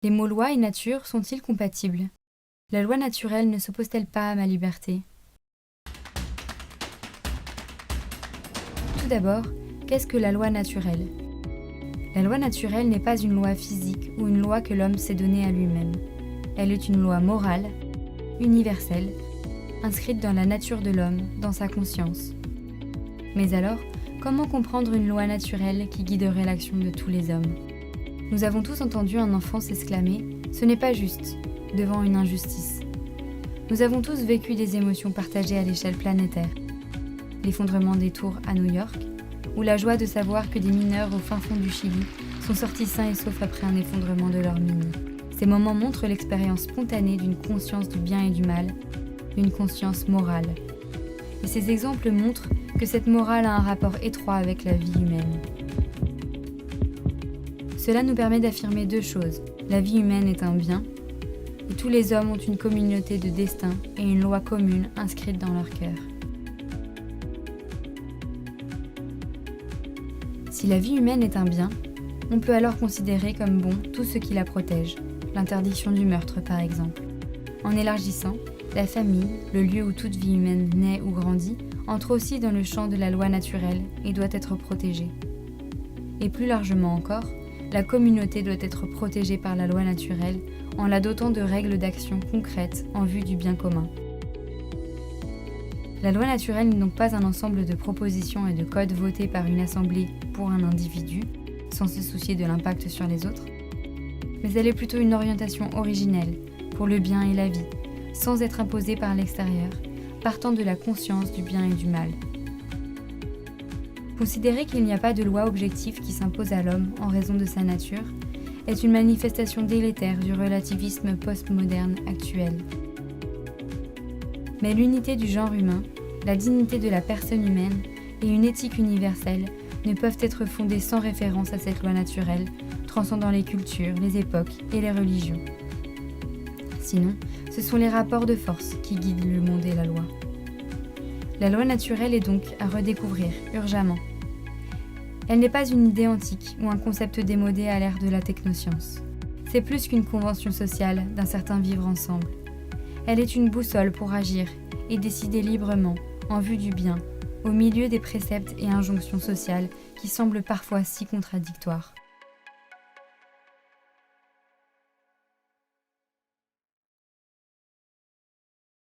Les mots loi et nature sont-ils compatibles? La loi naturelle ne s'oppose-t-elle pas à ma liberté? Tout d'abord, qu'est-ce que la loi naturelle? La loi naturelle n'est pas une loi physique ou une loi que l'homme s'est donnée à lui-même. Elle est une loi morale, universelle, inscrite dans la nature de l'homme, dans sa conscience. Mais alors, comment comprendre une loi naturelle qui guiderait l'action de tous les hommes? Nous avons tous entendu un enfant s'exclamer « Ce n'est pas juste » devant une injustice. Nous avons tous vécu des émotions partagées à l'échelle planétaire. L'effondrement des tours à New York, ou la joie de savoir que des mineurs au fin fond du Chili sont sortis sains et saufs après un effondrement de leur mine. Ces moments montrent l'expérience spontanée d'une conscience du bien et du mal, d'une conscience morale. Et ces exemples montrent que cette morale a un rapport étroit avec la vie humaine. Cela nous permet d'affirmer deux choses. La vie humaine est un bien, et tous les hommes ont une communauté de destin et une loi commune inscrite dans leur cœur. Si la vie humaine est un bien, on peut alors considérer comme bon tout ce qui la protège, l'interdiction du meurtre par exemple. En élargissant, la famille, le lieu où toute vie humaine naît ou grandit, entre aussi dans le champ de la loi naturelle et doit être protégée. Et plus largement encore, la communauté doit être protégée par la loi naturelle en la dotant de règles d'action concrètes en vue du bien commun. La loi naturelle n'est donc pas un ensemble de propositions et de codes votés par une assemblée pour un individu, sans se soucier de l'impact sur les autres, mais elle est plutôt une orientation originelle pour le bien et la vie, sans être imposée par l'extérieur, partant de la conscience du bien et du mal. Considérer qu'il n'y a pas de loi objective qui s'impose à l'homme en raison de sa nature est une manifestation délétère du relativisme postmoderne actuel. Mais l'unité du genre humain, la dignité de la personne humaine et une éthique universelle ne peuvent être fondées sans référence à cette loi naturelle, transcendant les cultures, les époques et les religions. Sinon, ce sont les rapports de force qui guident le monde et la loi. La loi naturelle est donc à redécouvrir urgemment. Elle n'est pas une idée antique ou un concept démodé à l'ère de la technoscience. C'est plus qu'une convention sociale d'un certain vivre ensemble. Elle est une boussole pour agir et décider librement, en vue du bien, au milieu des préceptes et injonctions sociales qui semblent parfois si contradictoires.